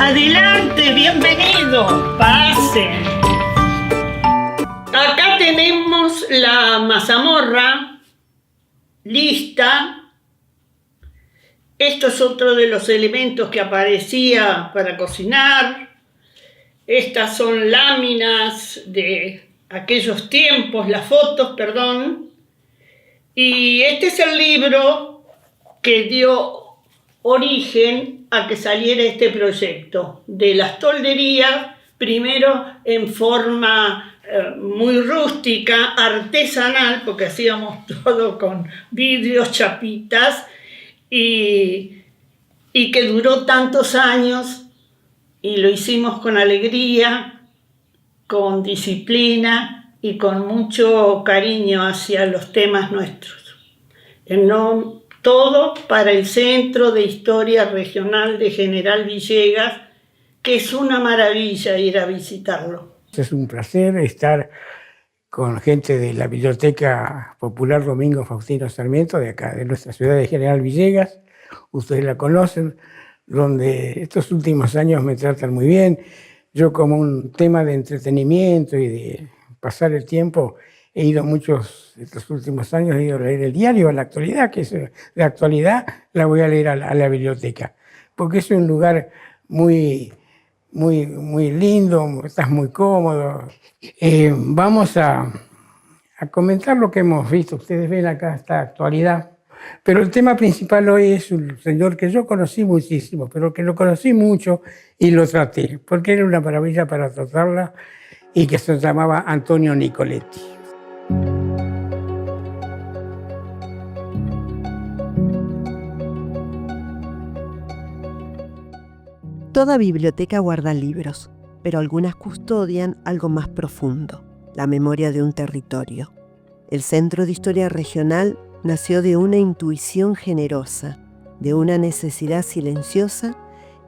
Adelante, bienvenido, pasen. Acá tenemos la mazamorra lista. Esto es otro de los elementos que aparecía para cocinar. Estas son láminas de aquellos tiempos, las fotos, perdón. Y este es el libro que dio origen a que saliera este proyecto de las tolderías, primero en forma muy rústica, artesanal, porque hacíamos todo con vidrios, chapitas, y que duró tantos años, y lo hicimos con alegría, con disciplina y con mucho cariño hacia los temas nuestros. No, todo para el Centro de Historia Regional de General Villegas, que es una maravilla ir a visitarlo. Es un placer estar con gente de la Biblioteca Popular Domingo Faustino Sarmiento, de acá, de nuestra ciudad de General Villegas. Ustedes la conocen, donde estos últimos años me tratan muy bien. Yo, como un tema de entretenimiento y de pasar el tiempo, he ido estos últimos años, he ido a leer el diario, a la actualidad, que es la actualidad, la voy a leer a la biblioteca, porque es un lugar muy lindo, estás muy cómodo. Vamos a comentar lo que hemos visto. Ustedes ven acá esta actualidad. Pero el tema principal hoy es un señor que yo conocí muchísimo, pero que lo conocí mucho y lo traté, porque era una maravilla para tratarla, y que se llamaba Antonio Nicoletti. Toda biblioteca guarda libros, pero algunas custodian algo más profundo, la memoria de un territorio. El Centro de Historia Regional nació de una intuición generosa, de una necesidad silenciosa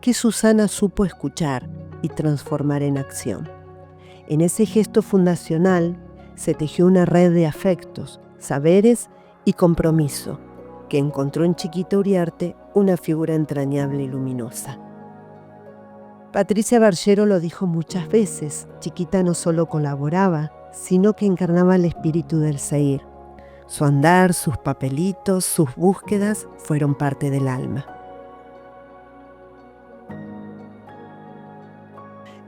que Susana supo escuchar y transformar en acción. En ese gesto fundacional se tejió una red de afectos, saberes y compromiso que encontró en Chiquita Uriarte una figura entrañable y luminosa. Patricia Bargero lo dijo muchas veces: Chiquita no solo colaboraba, sino que encarnaba el espíritu del Seir. Su andar, sus papelitos, sus búsquedas fueron parte del alma.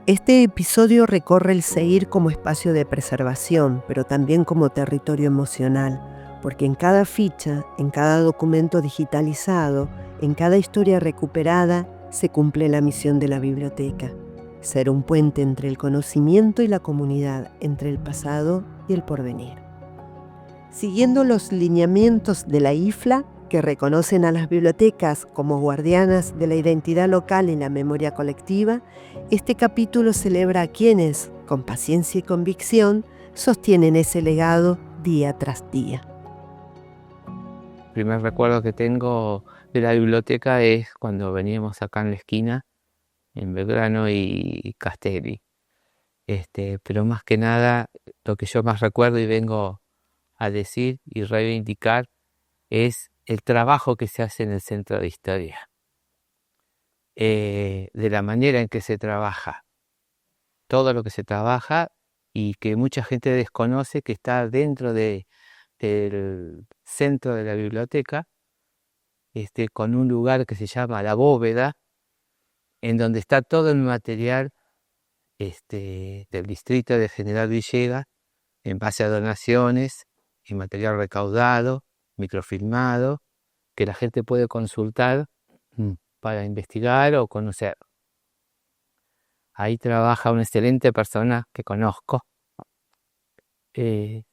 Este episodio recorre el Seir como espacio de preservación, pero también como territorio emocional, porque en cada ficha, en cada documento digitalizado, en cada historia recuperada, se cumple la misión de la biblioteca: ser un puente entre el conocimiento y la comunidad, entre el pasado y el porvenir. Siguiendo los lineamientos de la IFLA, que reconocen a las bibliotecas como guardianas de la identidad local y la memoria colectiva, este capítulo celebra a quienes, con paciencia y convicción, sostienen ese legado día tras día. El primer recuerdo que tengo de la biblioteca es cuando veníamos acá en la esquina, en Belgrano y Castelli. Pero más que nada, lo que yo más recuerdo y vengo a decir y reivindicar es el trabajo que se hace en el Centro de Historia, de la manera en que se trabaja, todo lo que se trabaja y que mucha gente desconoce, que está dentro del centro de la biblioteca, con un lugar que se llama La Bóveda, en donde está todo el material del distrito de General Villegas, en base a donaciones y material recaudado, microfilmado, que la gente puede consultar para investigar o conocer. Ahí trabaja una excelente persona que conozco,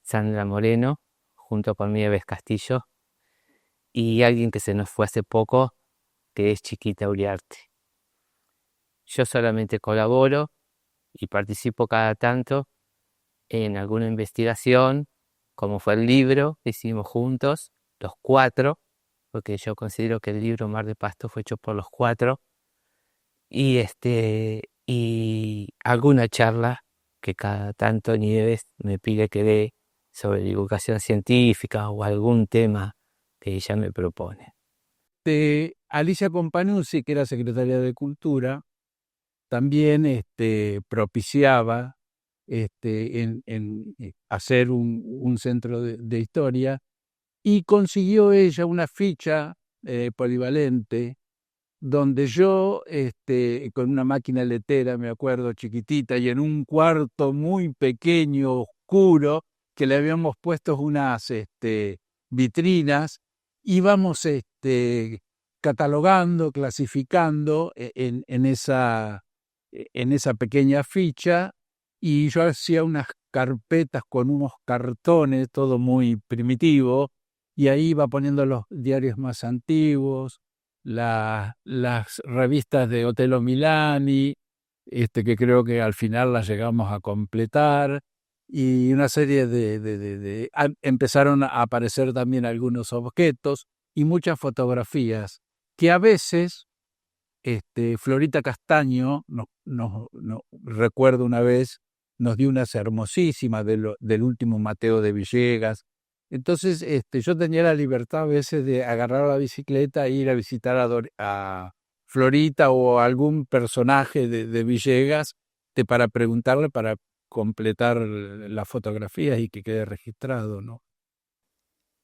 Sandra Moreno, junto con Nieves Castillo, y alguien que se nos fue hace poco, que es Chiquita Uriarte. Yo solamente colaboro y participo cada tanto en alguna investigación, como fue el libro que hicimos juntos, los 4, porque yo considero que el libro Mar de Pasto fue hecho por los 4, y alguna charla que cada tanto Nieves me pide que dé sobre divulgación científica o algún tema que ella me propone. Alicia Companuzzi, que era secretaria de Cultura, también propiciaba en hacer un centro de historia, y consiguió ella una ficha polivalente donde yo, con una máquina letera, me acuerdo, chiquitita, y en un cuarto muy pequeño, oscuro, que le habíamos puesto unas vitrinas, íbamos catalogando, clasificando en esa pequeña ficha, y yo hacía unas carpetas con unos cartones, todo muy primitivo, y ahí iba poniendo los diarios más antiguos, las revistas de Otello Milani, que creo que al final las llegamos a completar, y una serie empezaron a aparecer también algunos objetos y muchas fotografías que a veces Florita Castaño, recuerdo una vez, nos dio unas hermosísimas del último Mateo de Villegas. Entonces yo tenía la libertad a veces de agarrar la bicicleta e ir a visitar a Florita o a algún personaje de Villegas para preguntarle, para completar las fotografías y que quede registrado, ¿no?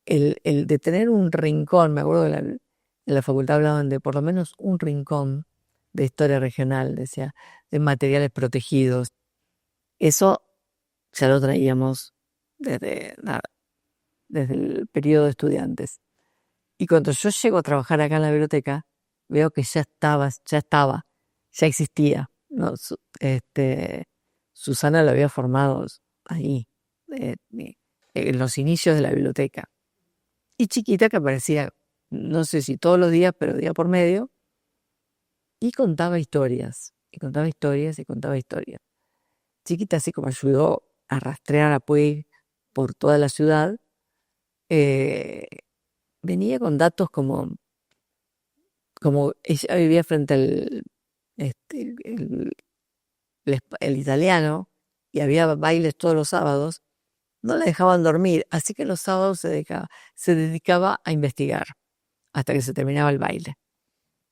El de tener un rincón, me acuerdo en la facultad hablaban de por lo menos un rincón de historia regional, decía, de materiales protegidos. Eso ya lo traíamos desde el periodo de estudiantes. Y cuando yo llego a trabajar acá en la biblioteca, veo que ya existía, ¿no? Susana lo había formado ahí, en los inicios de la biblioteca. Y Chiquita, que aparecía, no sé si todos los días, pero día por medio, y contaba historias, y contaba historias, y contaba historias. Chiquita, así como ayudó a rastrear a Puig por toda la ciudad, venía con datos como ella vivía frente al el italiano, y había bailes todos los sábados, no la dejaban dormir, así que los sábados se dedicaba a investigar hasta que se terminaba el baile.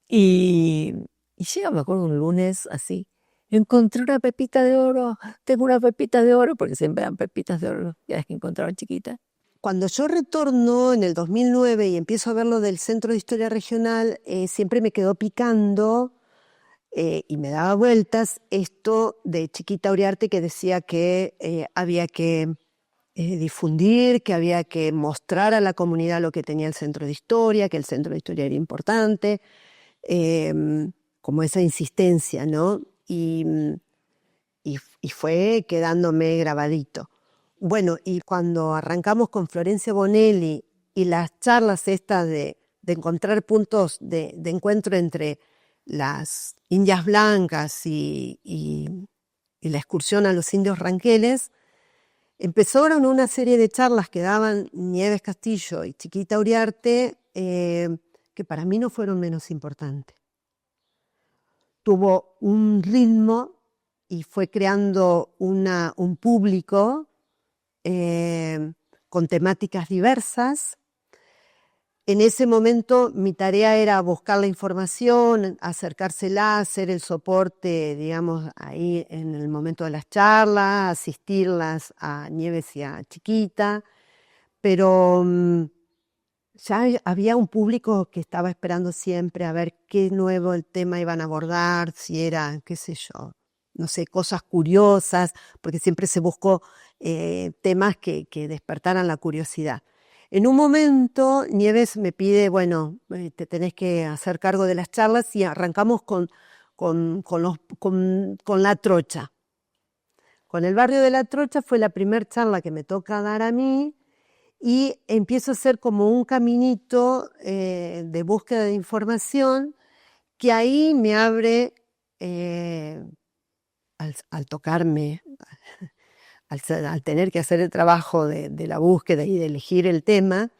Y llega, me acuerdo, un lunes así, encontré una pepita de oro, tengo una pepita de oro, porque siempre eran pepitas de oro, ya es que encontraban Chiquita. Cuando yo retorno en el 2009 y empiezo a ver lo del Centro de Historia Regional, siempre me quedó picando y me daba vueltas esto de Chiquita Uriarte, que decía que había que difundir, que había que mostrar a la comunidad lo que tenía el Centro de Historia, que el Centro de Historia era importante, como esa insistencia, ¿no? Y fue quedándome grabadito. Bueno, y cuando arrancamos con Florencia Bonelli y las charlas estas de encontrar puntos de encuentro entre las indias blancas y la excursión a los indios ranqueles, empezaron una serie de charlas que daban Nieves Castillo y Chiquita Uriarte, que para mí no fueron menos importantes. Tuvo un ritmo y fue creando un público con temáticas diversas. En ese momento mi tarea era buscar la información, acercársela, hacer el soporte, digamos, ahí en el momento de las charlas, asistirlas a Nieves y a Chiquita, pero ya había un público que estaba esperando siempre a ver qué nuevo el tema iban a abordar, si era, qué sé yo, no sé, cosas curiosas, porque siempre se buscó temas que despertaran la curiosidad. En un momento Nieves me pide, bueno, te tenés que hacer cargo de las charlas, y arrancamos con La Trocha. Con el barrio de La Trocha fue la primera charla que me toca dar a mí, y empiezo a hacer como un caminito de búsqueda de información que ahí me abre, al tocarme, al tener que hacer el trabajo de la búsqueda y de elegir el tema,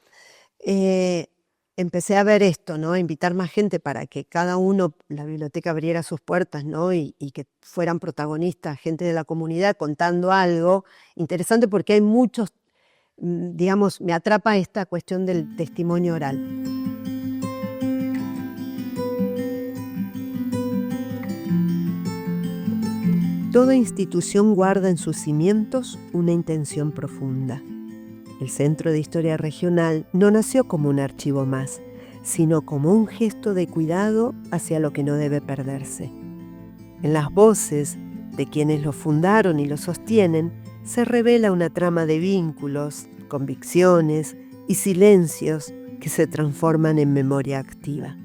empecé a ver esto, ¿no? A invitar más gente para que cada uno, la biblioteca abriera sus puertas, ¿no? Y que fueran protagonistas, gente de la comunidad contando algo interesante, porque hay muchos, digamos, me atrapa esta cuestión del testimonio oral. Toda institución guarda en sus cimientos una intención profunda. El Centro de Historia Regional no nació como un archivo más, sino como un gesto de cuidado hacia lo que no debe perderse. En las voces de quienes lo fundaron y lo sostienen se revela una trama de vínculos, convicciones y silencios que se transforman en memoria activa.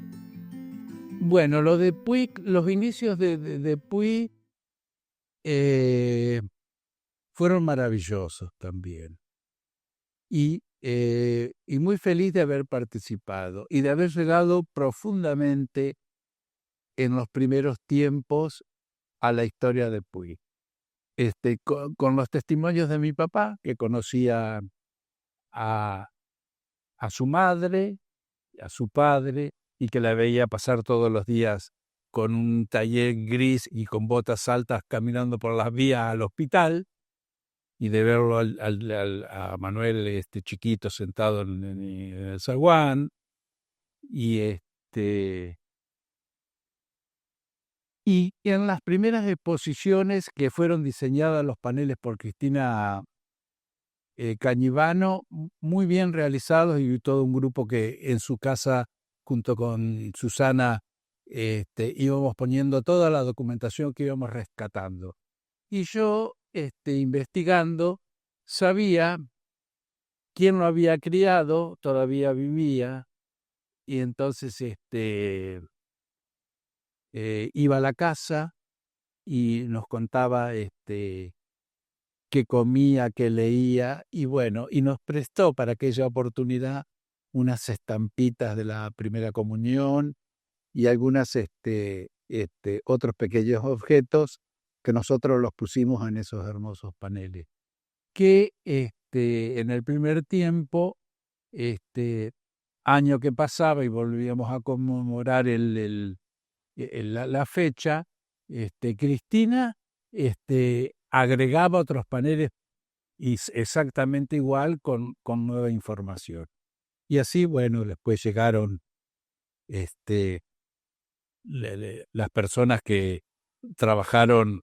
Bueno, lo de Puig, los inicios de Puig fueron maravillosos también. Y muy feliz de haber participado y de haber llegado profundamente en los primeros tiempos a la historia de Puig. Con los testimonios de mi papá, que conocía a su madre, a su padre, y que la veía pasar todos los días con un taller gris y con botas altas caminando por las vías al hospital, y de verlo a Manuel chiquito sentado en el zaguán, y en las primeras exposiciones que fueron diseñadas los paneles por Cristina Cañivano, muy bien realizados, y todo un grupo que en su casa, junto con Susana, íbamos poniendo toda la documentación que íbamos rescatando. Y yo, investigando, sabía quién lo había criado, todavía vivía, y entonces iba a la casa y nos contaba qué comía, qué leía, y bueno, y nos prestó para aquella oportunidad unas estampitas de la primera comunión y algunas otros pequeños objetos que nosotros los pusimos en esos hermosos paneles, que en el primer tiempo, año que pasaba y volvíamos a conmemorar la fecha, Cristina agregaba otros paneles exactamente igual con nueva información. Y así, bueno, después llegaron las personas que trabajaron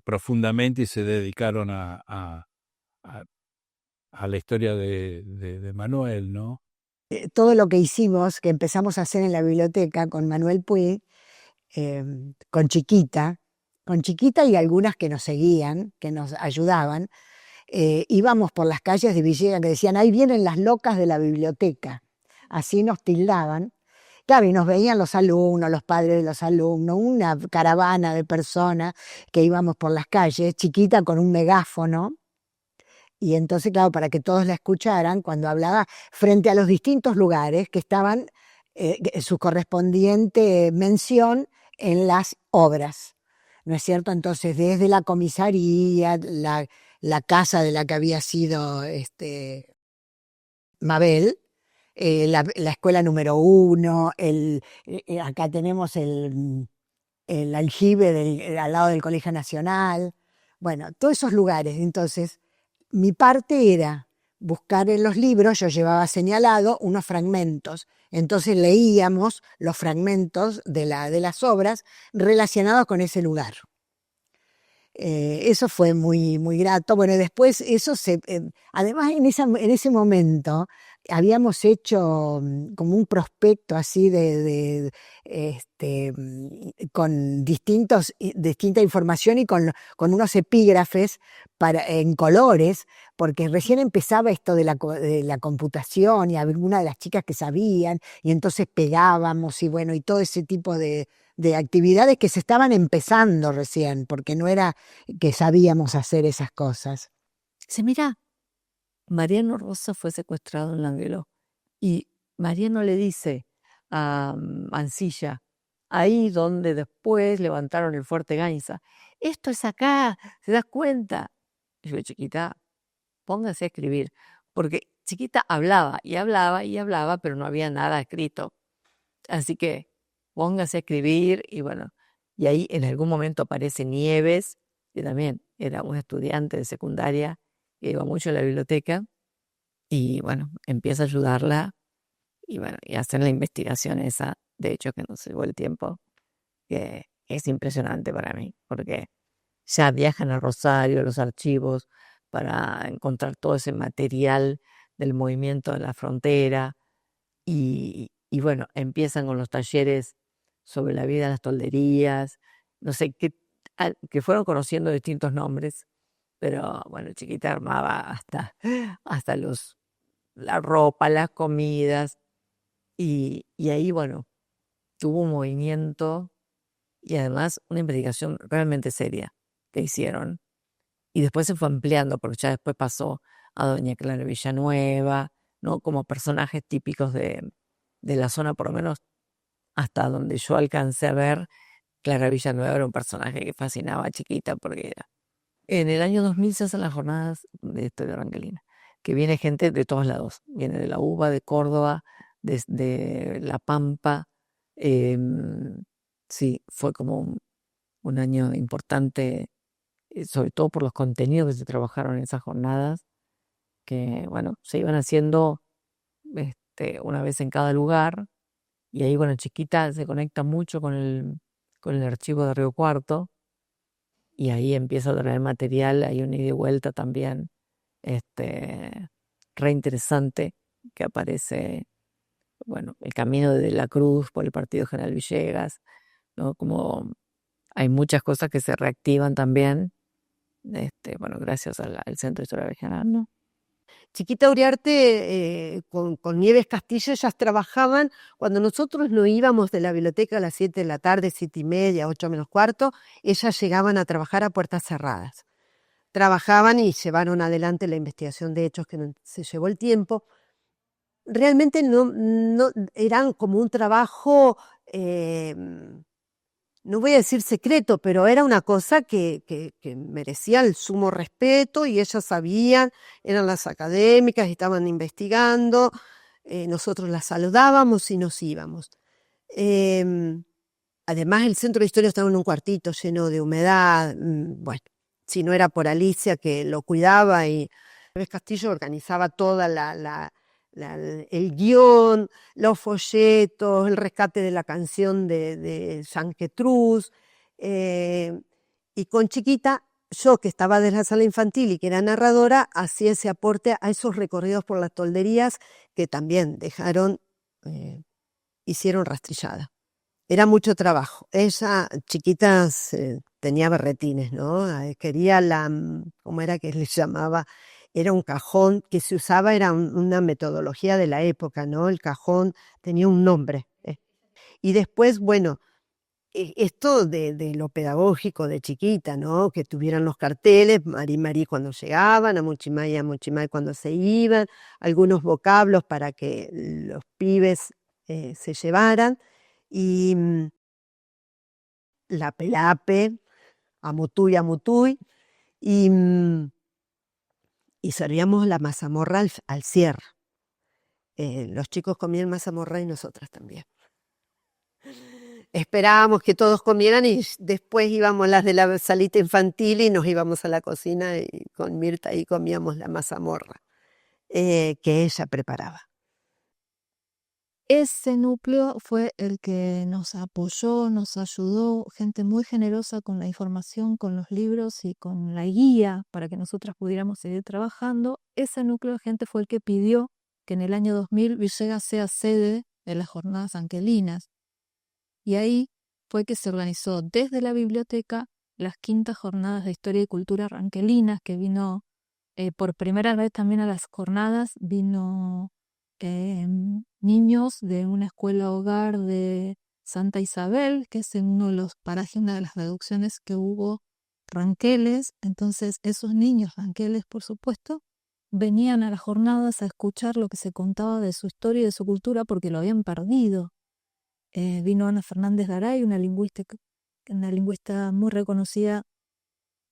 profundamente y se dedicaron a la historia de Manuel, ¿no? Todo lo que hicimos, que empezamos a hacer en la biblioteca con Manuel Puig, con Chiquita y algunas que nos seguían, que nos ayudaban, íbamos por las calles de Villegas que decían, ahí vienen las locas de la biblioteca. Así nos tildaban. Claro, y nos veían los alumnos, los padres de los alumnos, una caravana de personas que íbamos por las calles, Chiquita con un megáfono. Y entonces, claro, para que todos la escucharan, cuando hablaba frente a los distintos lugares que estaban su correspondiente mención en las obras, ¿no es cierto? Entonces, desde la comisaría, la casa de la que había sido Mabel, la escuela número 1, acá tenemos el aljibe al lado del Colegio Nacional, bueno, todos esos lugares. Entonces, mi parte era buscar en los libros, yo llevaba señalado unos fragmentos, entonces leíamos los fragmentos de las obras relacionados con ese lugar. Eso fue muy, muy grato. Bueno, después eso además en ese momento habíamos hecho como un prospecto así con distinta información y con unos epígrafes en colores, porque recién empezaba esto de la computación y alguna de las chicas que sabían, y entonces pegábamos y bueno, y todo ese tipo de actividades que se estaban empezando recién, porque no era que sabíamos hacer esas cosas. Dice, mira, Mariano Rosa fue secuestrado en Langueló. Y Mariano le dice a Mansilla, ahí donde después levantaron el Fuerte Gainza, esto es acá, ¿se das cuenta? Y yo, Chiquita, póngase a escribir, porque Chiquita hablaba y hablaba y hablaba, pero no había nada escrito. Así que póngase a escribir, y bueno, y ahí en algún momento aparece Nieves, que también era un estudiante de secundaria que iba mucho a la biblioteca, y bueno, empieza a ayudarla, y bueno, y hacer la investigación esa, de hecho que nos llevó el tiempo, que es impresionante para mí, porque ya viajan a Rosario, a los archivos, para encontrar todo ese material del movimiento de la frontera. Y bueno, empiezan con los talleres sobre la vida en las tolderías, no sé, que fueron conociendo distintos nombres, pero bueno, Chiquita armaba hasta la ropa, las comidas, y ahí, bueno, tuvo un movimiento y además una investigación realmente seria que hicieron. Y después se fue ampliando, porque ya después pasó a doña Clara Villanueva, ¿no? Como personajes típicos de la zona, por lo menos hasta donde yo alcancé a ver. Clara Villanueva era un personaje que fascinaba a Chiquita, porque era. En el año 2000 se hacen las jornadas de historia rankelina, que viene gente de todos lados. Viene de la UBA, de Córdoba, de La Pampa. Sí, fue como un año importante, sobre todo por los contenidos que se trabajaron en esas jornadas, que, bueno, se iban haciendo una vez en cada lugar. Y ahí, bueno, Chiquita se conecta mucho con el archivo de Río Cuarto, y ahí empieza a traer material, hay un ida y vuelta también, re interesante, que aparece, bueno, el camino de la Cruz por el Partido General Villegas, ¿no? Como hay muchas cosas que se reactivan también, bueno, gracias al Centro de Historia Regional, ¿no? Chiquita Uriarte con Nieves Castillo, ellas trabajaban, cuando nosotros no íbamos de la biblioteca a las 7 de la tarde, 7:30, 8 menos cuarto, ellas llegaban a trabajar a puertas cerradas. Trabajaban y llevaron adelante la investigación de hechos, que se llevó el tiempo. Realmente no eran como un trabajo, no voy a decir secreto, pero era una cosa que merecía el sumo respeto, y ellas sabían, eran las académicas, estaban investigando, nosotros las saludábamos y nos íbamos. Además, el Centro de Historia estaba en un cuartito lleno de humedad. Bueno, si no era por Alicia, que lo cuidaba, y Nieves Castillo organizaba toda el guión, los folletos, el rescate de la canción de San Getrús, y con Chiquita, yo que estaba desde la sala infantil y que era narradora, hacía ese aporte a esos recorridos por las tolderías que también hicieron rastrillada. Era mucho trabajo. Ella, Chiquita, tenía berretines, ¿no? Quería ¿cómo era que les llamaba? Era un cajón que se usaba, era una metodología de la época, ¿no? El cajón tenía un nombre. Y después, bueno, esto de lo pedagógico de Chiquita, ¿no? Que tuvieran los carteles, Marí cuando llegaban, a Muchimay cuando se iban, algunos vocablos para que los pibes se llevaran, y la pelape, amutuy, y servíamos la mazamorra al cierre. Los chicos comían mazamorra y nosotras también. Esperábamos que todos comieran y después íbamos las de la salita infantil y nos íbamos a la cocina, y con Mirta ahí comíamos la mazamorra que ella preparaba. Ese núcleo fue el que nos apoyó, nos ayudó, gente muy generosa con la información, con los libros y con la guía para que nosotras pudiéramos seguir trabajando. Ese núcleo de gente fue el que pidió que en el año 2000 Villegas sea sede de las jornadas rankelinas. Y ahí fue que se organizó desde la biblioteca las quintas jornadas de historia y cultura rankelinas, que vino por primera vez también a las jornadas, vino niños de una escuela hogar de Santa Isabel, que es en uno de los parajes, una de las reducciones que hubo ranqueles. Entonces esos niños ranqueles, por supuesto, venían a las jornadas a escuchar lo que se contaba de su historia y de su cultura, porque lo habían perdido. Vino Ana Fernández Garay, una lingüista muy reconocida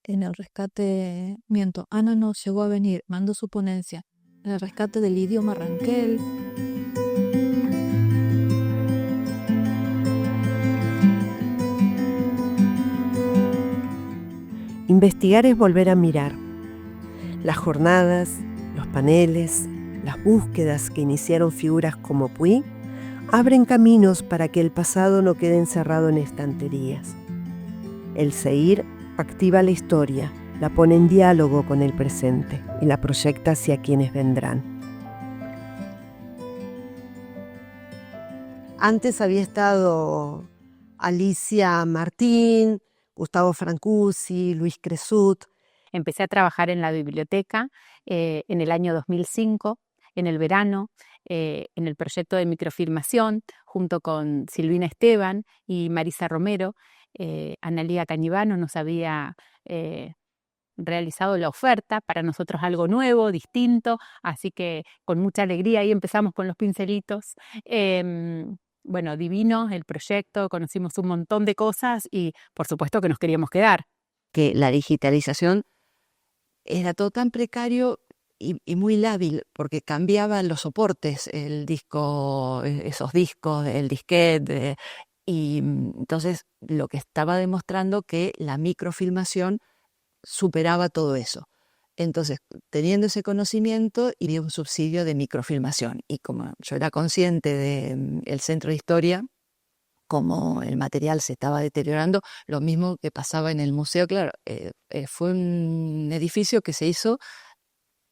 en el rescate. Ana no llegó a venir, mandó su ponencia en el rescate del idioma ranquel. Investigar es volver a mirar. Las jornadas, los paneles, las búsquedas que iniciaron figuras como Puig abren caminos para que el pasado no quede encerrado en estanterías. El seguir Activa la historia, la pone en diálogo con el presente y la proyecta hacia quienes vendrán. Antes había estado Alicia Martín, Gustavo Francucci, Luis Cresut. Empecé a trabajar en la biblioteca en el año 2005, en el verano, en el proyecto de microfilmación, junto con Silvina Esteban y Marisa Romero. Analía Cañivano nos había realizado la oferta, para nosotros algo nuevo, distinto, así que con mucha alegría ahí empezamos con los pincelitos. Bueno, divino el proyecto, conocimos un montón de cosas y por supuesto que nos queríamos quedar. Que la digitalización era todo tan precario y muy lábil, porque cambiaban los soportes, el disco, esos discos, el disquete, y entonces lo que estaba demostrando que la microfilmación superaba todo eso. Entonces, teniendo ese conocimiento, iría un subsidio de microfilmación. Y como yo era consciente del Centro de Historia, como el material se estaba deteriorando, lo mismo que pasaba en el museo, claro, fue un edificio que se hizo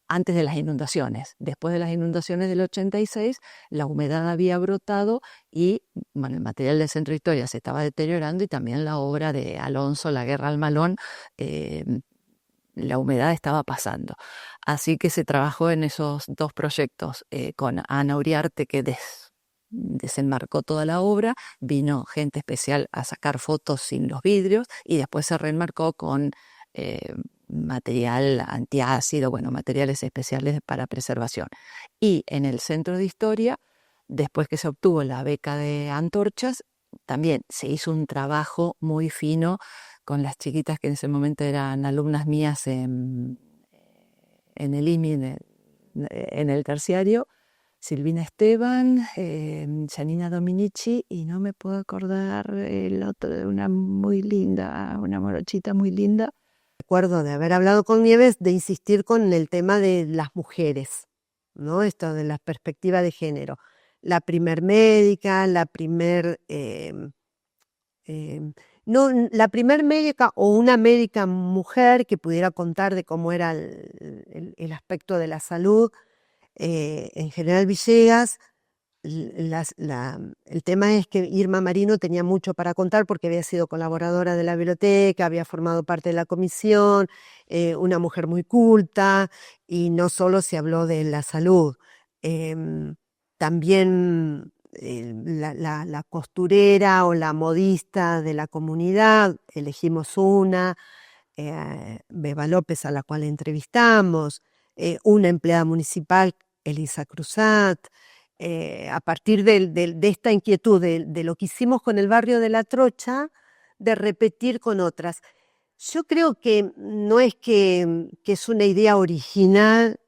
antes de las inundaciones. Después de las inundaciones del 86, la humedad había brotado y bueno, el material del Centro de Historia se estaba deteriorando y también la obra de Alonso, La Guerra al Malón, la humedad estaba pasando. Así que se trabajó en esos dos proyectos con Ana Uriarte, que desenmarcó toda la obra, vino gente especial a sacar fotos sin los vidrios y después se reenmarcó con material antiácido, bueno, materiales especiales para preservación. Y en el Centro de Historia, después que se obtuvo la beca de antorchas, también se hizo un trabajo muy fino con las chiquitas que en ese momento eran alumnas mías en el IMI, en el terciario, Silvina Esteban, Janina Dominici, y no me puedo acordar el otro, una muy linda, una morochita muy linda. Recuerdo de haber hablado con Nieves, de insistir con el tema de las mujeres, ¿no? Esto de la perspectiva de género. La primer médica, la primer médica o una médica mujer que pudiera contar de cómo era el aspecto de la salud en General Villegas. El tema es que Irma Marino tenía mucho para contar porque había sido colaboradora de la biblioteca, había formado parte de la comisión, una mujer muy culta, y no solo se habló de la salud, también la costurera o la modista de la comunidad, elegimos una, Beba López, a la cual entrevistamos, una empleada municipal, Elisa Cruzat. A partir de esta inquietud de lo que hicimos con el barrio de La Trocha, de repetir con otras. Yo creo que no es que es una idea original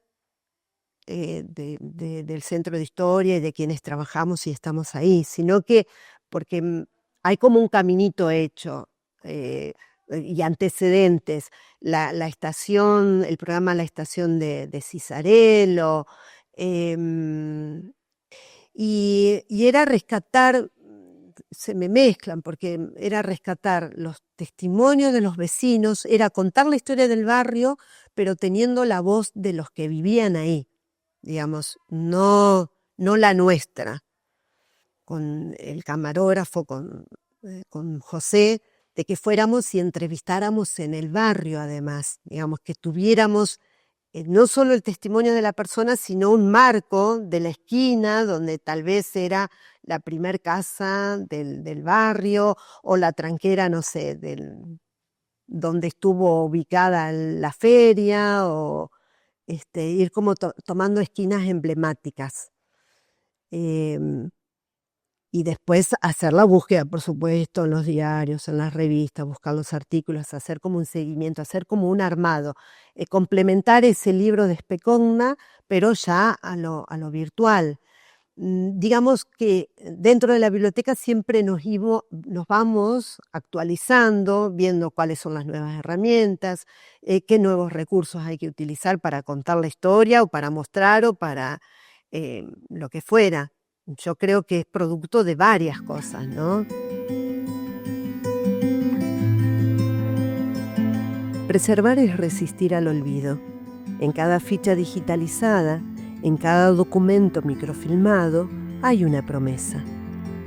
del Centro de Historia y de quienes trabajamos y estamos ahí, sino que porque hay como un caminito hecho y antecedentes. La estación, el programa La Estación de Cisarello, y era rescatar, se me mezclan, porque era rescatar los testimonios de los vecinos, era contar la historia del barrio, pero teniendo la voz de los que vivían ahí, digamos, no la nuestra. Con el camarógrafo, con José, de que fuéramos y entrevistáramos en el barrio además, digamos, que tuviéramos no solo el testimonio de la persona, sino un marco de la esquina donde tal vez era la primer casa del barrio o la tranquera, no sé, donde estuvo ubicada la feria, o ir como tomando esquinas emblemáticas. Y después hacer la búsqueda, por supuesto, en los diarios, en las revistas, buscar los artículos, hacer como un seguimiento, hacer como un armado, complementar ese libro de Specogna, pero ya a lo virtual. Digamos que dentro de la biblioteca siempre nos vamos actualizando, viendo cuáles son las nuevas herramientas, qué nuevos recursos hay que utilizar para contar la historia o para mostrar o para lo que fuera. Yo creo que es producto de varias cosas, ¿no? Preservar es resistir al olvido. En cada ficha digitalizada, en cada documento microfilmado, hay una promesa.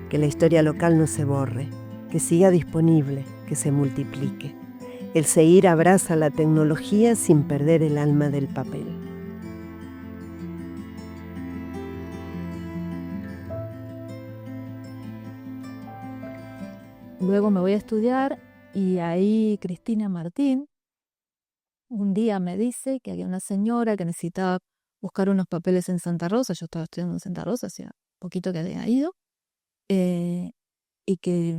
Que la historia local no se borre, que siga disponible, que se multiplique. El CEIR abraza la tecnología sin perder el alma del papel. Luego me voy a estudiar y ahí Cristina Martín un día me dice que había una señora que necesitaba buscar unos papeles en Santa Rosa. Yo estaba estudiando en Santa Rosa, hacía poquito que había ido. Y que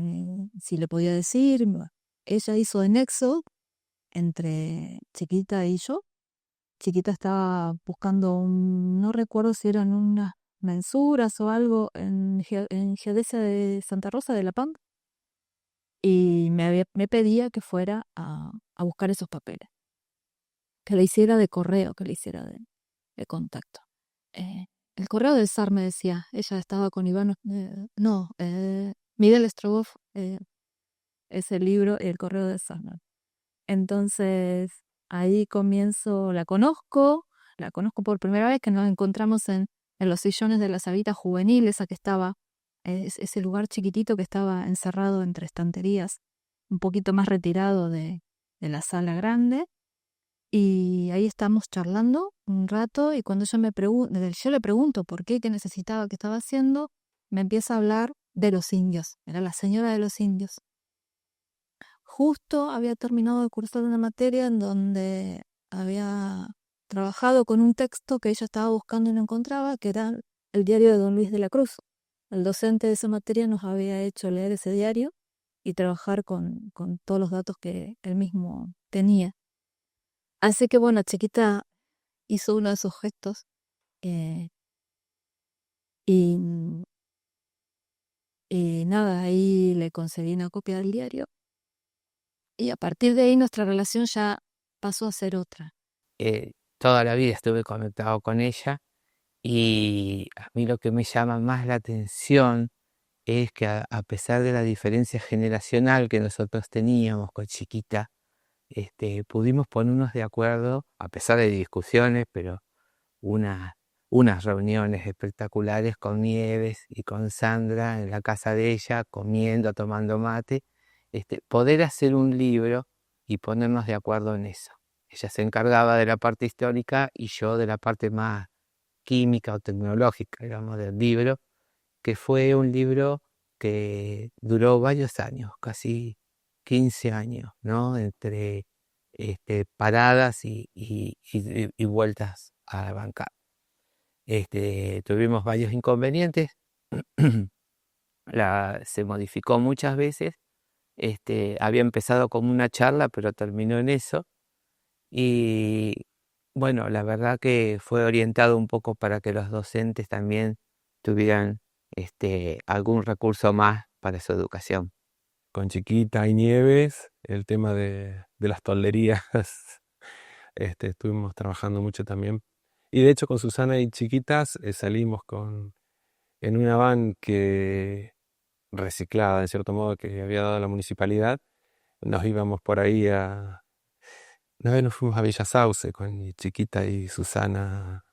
si le podía decir, ella hizo de nexo entre Chiquita y yo. Chiquita estaba buscando, no recuerdo si eran unas mensuras o algo en Geodesia de Santa Rosa de La Pampa, y me pedía que fuera a buscar esos papeles, que le hiciera de correo, que le hiciera de contacto. El correo del zar, me decía, ella estaba con Iván, Miguel Strogoff, ese libro, El correo del zar, ¿no? Entonces ahí la conozco por primera vez, que nos encontramos en los sillones de la Sabita Juvenil, esa que estaba, ese lugar chiquitito que estaba encerrado entre estanterías, un poquito más retirado de la sala grande. Y ahí estamos charlando un rato, y cuando yo le pregunto por qué necesitaba, qué estaba haciendo, me empieza a hablar de los indios. Era la señora de los indios. Justo había terminado de cursar una materia en donde había trabajado con un texto que ella estaba buscando y no encontraba, que era el diario de Don Luis de la Cruz. El docente de esa materia nos había hecho leer ese diario y trabajar con todos los datos que él mismo tenía. Así que bueno, Chiquita hizo uno de esos gestos, y nada, ahí le conseguí una copia del diario, y a partir de ahí nuestra relación ya pasó a ser otra. Toda la vida estuve conectado con ella, y a mí lo que me llama más la atención es que a pesar de la diferencia generacional que nosotros teníamos con Chiquita, pudimos ponernos de acuerdo, a pesar de discusiones, pero unas reuniones espectaculares con Nieves y con Sandra en la casa de ella, comiendo, tomando mate, poder hacer un libro y ponernos de acuerdo en eso. Ella se encargaba de la parte histórica y yo de la parte más química o tecnológica, digamos, del libro, que fue un libro que duró varios años, casi 15 años, ¿no? Entre paradas y vueltas a la banca. Tuvimos varios inconvenientes, se modificó muchas veces, había empezado como una charla, pero terminó en eso, y bueno, la verdad que fue orientado un poco para que los docentes también tuvieran algún recurso más para su educación. Con Chiquita y Nieves, el tema de las tolderías, estuvimos trabajando mucho también. Y de hecho con Susana y Chiquitas salimos en una van reciclada, en cierto modo, que había dado la municipalidad. Nos íbamos por ahí una vez nos fuimos a Villa Sauce con Chiquita y Susana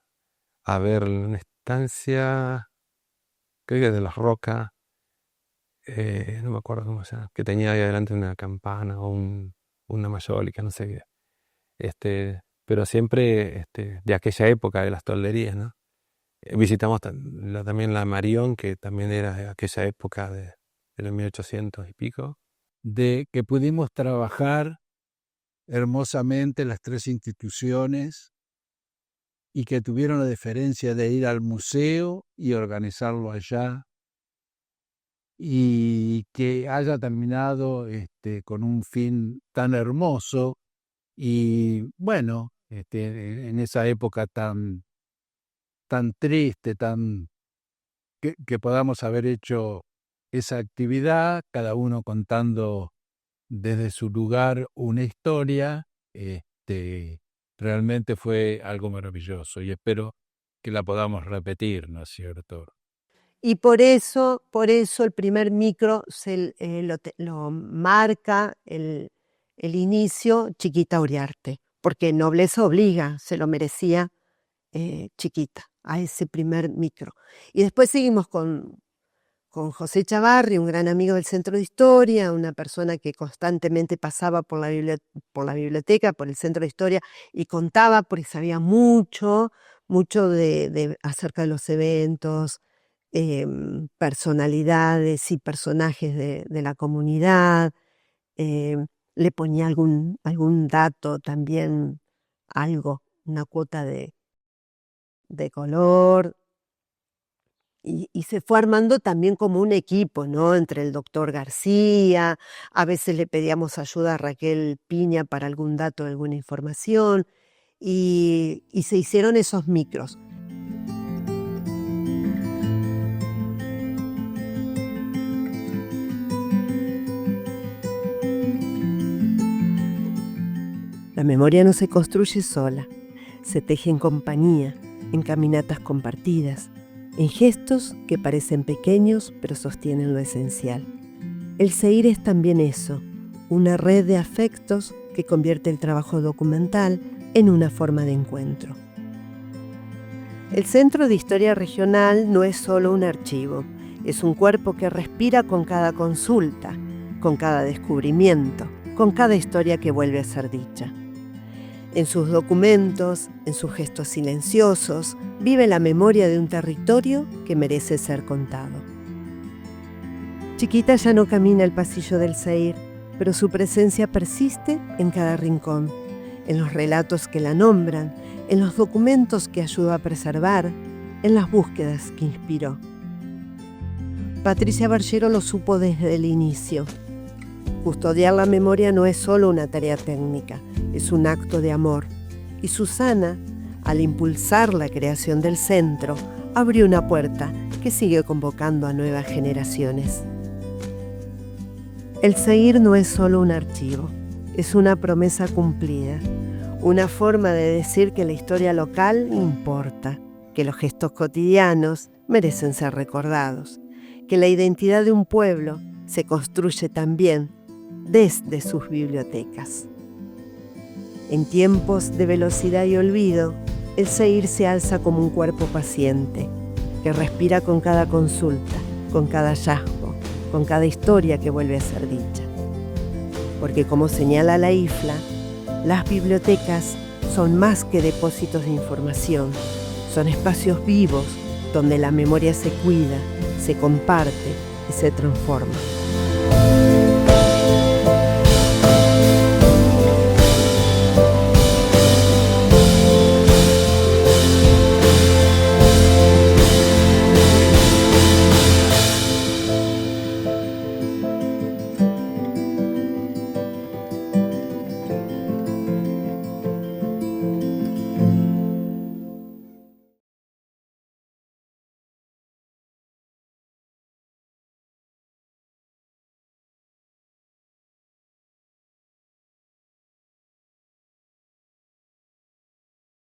a ver una estancia, creo que de Las Rocas, no me acuerdo cómo se llama, que tenía ahí adelante una campana o una mayólica, no sé qué. Pero siempre de aquella época de las tolderías, ¿no? Visitamos también la Marión, que también era de aquella época de los 1800 y pico. De que pudimos trabajar hermosamente las tres instituciones y que tuvieron la deferencia de ir al museo y organizarlo allá, y que haya terminado con un fin tan hermoso y bueno, en esa época tan triste, que podamos haber hecho esa actividad, cada uno contando desde su lugar una historia, realmente fue algo maravilloso, y espero que la podamos repetir, ¿no es cierto? Y por eso el primer micro lo marca el el inicio Chiquita Uriarte, porque nobleza obliga, se lo merecía Chiquita, a ese primer micro. Y después seguimos con José Chavarri, un gran amigo del Centro de Historia, una persona que constantemente pasaba por la biblioteca, por el Centro de Historia, y contaba, porque sabía mucho acerca de los eventos, personalidades y personajes de la comunidad. Le ponía algún dato también, una cuota de color. Y se fue armando también como un equipo, ¿no? Entre el doctor García, a veces le pedíamos ayuda a Raquel Piña para algún dato, alguna información, y se hicieron esos micros. La memoria no se construye sola, se teje en compañía, en caminatas compartidas, en gestos que parecen pequeños pero sostienen lo esencial. El Seir es también eso, una red de afectos que convierte el trabajo documental en una forma de encuentro. El Centro de Historia Regional no es solo un archivo, es un cuerpo que respira con cada consulta, con cada descubrimiento, con cada historia que vuelve a ser dicha. En sus documentos, en sus gestos silenciosos, vive la memoria de un territorio que merece ser contado. Chiquita ya no camina el pasillo del Seir, pero su presencia persiste en cada rincón, en los relatos que la nombran, en los documentos que ayudó a preservar, en las búsquedas que inspiró. Patricia Bargero lo supo desde el inicio. Custodiar la memoria no es solo una tarea técnica, es un acto de amor. Y Susana, al impulsar la creación del centro, abrió una puerta que sigue convocando a nuevas generaciones. El Seir no es solo un archivo, es una promesa cumplida, una forma de decir que la historia local importa, que los gestos cotidianos merecen ser recordados, que la identidad de un pueblo se construye también desde sus bibliotecas. En tiempos de velocidad y olvido, el Seir se alza como un cuerpo paciente, que respira con cada consulta, con cada hallazgo, con cada historia que vuelve a ser dicha. Porque como señala la IFLA, las bibliotecas son más que depósitos de información, son espacios vivos donde la memoria se cuida, se comparte y se transforma.